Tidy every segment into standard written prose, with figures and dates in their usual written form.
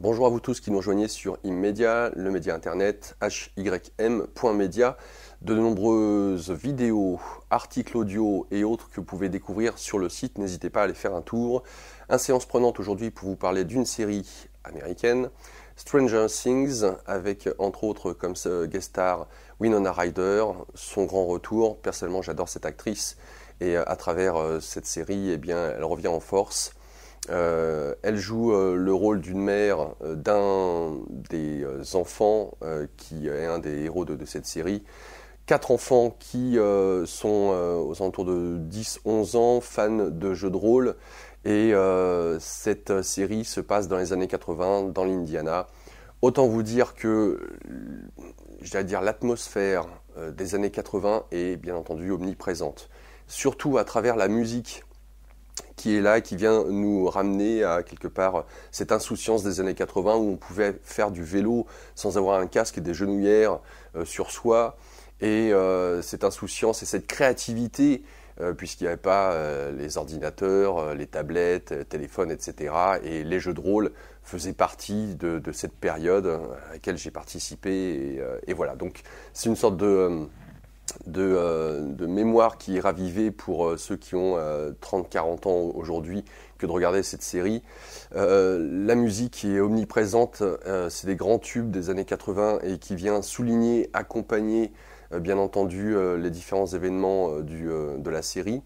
Bonjour à vous tous qui nous rejoignez sur Immedia, le média internet hym.media. De nombreuses vidéos, articles audio et autres que vous pouvez découvrir sur le site. N'hésitez pas à aller faire un tour. Un séance prenante aujourd'hui pour vous parler d'une série américaine, Stranger Things, avec entre autres comme guest star Winona Ryder, son grand retour. Personnellement, j'adore cette actrice et à travers cette série, eh bien, elle revient en force. Elle joue le rôle d'une mère d'un des enfants qui est un des héros de cette série. 4 enfants qui sont aux alentours de 10-11 ans, fans de jeux de rôle. Et cette série se passe dans les années 80, dans l'Indiana. Autant vous dire que, l'atmosphère des années 80 est bien entendu omniprésente. Surtout à travers la musique qui est là, qui vient nous ramener à quelque part cette insouciance des années 80 où on pouvait faire du vélo sans avoir un casque et des genouillères sur soi. Et cette insouciance et cette créativité, puisqu'il n'y avait pas les ordinateurs, les tablettes, téléphones, etc. Et les jeux de rôle faisaient partie de cette période à laquelle j'ai participé. Et voilà, donc c'est une sorte de mémoire qui est ravivée pour ceux qui ont 30-40 ans aujourd'hui que de regarder cette série. La musique est omniprésente, c'est des grands tubes des années 80 et qui vient souligner, accompagner bien entendu les différents événements de la série.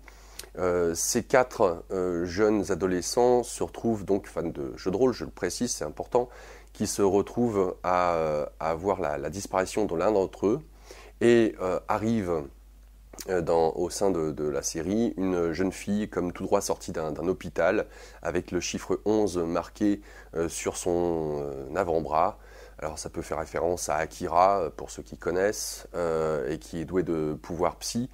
Ces 4 jeunes adolescents se retrouvent donc fans de jeux de rôle, je le précise, c'est important, qui se retrouvent à voir la disparition de l'un d'entre eux. Et arrive au sein de la série une jeune fille comme tout droit sortie d'un hôpital avec le chiffre 11 marqué sur son avant-bras. Alors ça peut faire référence à Akira pour ceux qui connaissent et qui est doué de pouvoirs psy.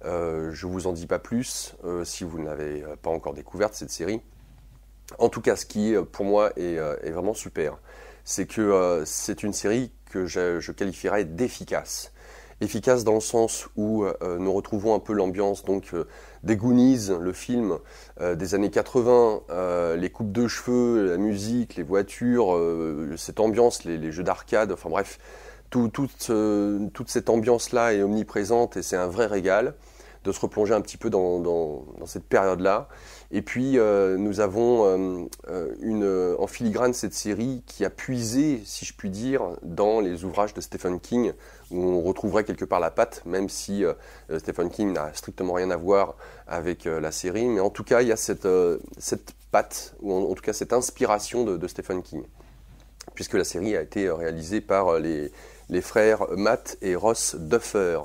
Je vous en dis pas plus si vous ne l'avez pas encore découverte cette série. En tout cas, ce qui pour moi est vraiment super, c'est que c'est une série que je qualifierais d'efficace. Efficace dans le sens où nous retrouvons un peu l'ambiance des Goonies, le film des années 80, les coupes de cheveux, la musique, les voitures, cette ambiance, les jeux d'arcade, enfin bref, toute cette ambiance-là est omniprésente et c'est un vrai régal de se replonger un petit peu dans cette période-là. Et puis nous avons en filigrane cette série qui a puisé, si je puis dire, dans les ouvrages de Stephen King, où on retrouverait quelque part la patte, même si Stephen King n'a strictement rien à voir avec la série. Mais en tout cas, il y a cette patte, ou en tout cas cette inspiration de Stephen King, puisque la série a été réalisée par les frères Matt et Ross Duffer.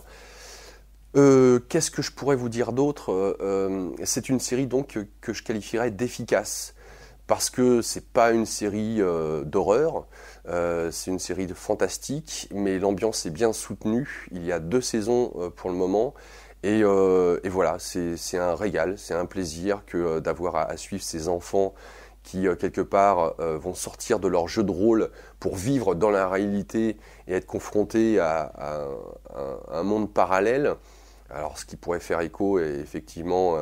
Qu'est-ce que je pourrais vous dire d'autre ? C'est une série donc que je qualifierais d'efficace parce que c'est pas une série d'horreur, c'est une série de fantastique, mais l'ambiance est bien soutenue. Il y a 2 saisons pour le moment et voilà, c'est un régal, c'est un plaisir que d'avoir à suivre ces enfants qui quelque part vont sortir de leur jeu de rôle pour vivre dans la réalité et être confrontés à un monde parallèle. Alors, ce qui pourrait faire écho est effectivement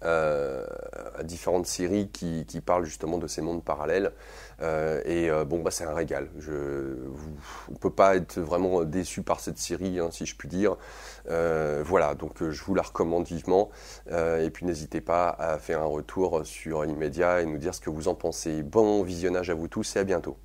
à différentes séries qui parlent justement de ces mondes parallèles. C'est un régal. On ne peut pas être vraiment déçu par cette série, si je puis dire. Voilà, donc je vous la recommande vivement. Et puis n'hésitez pas à faire un retour sur Immedia et nous dire ce que vous en pensez. Bon visionnage à vous tous et à bientôt.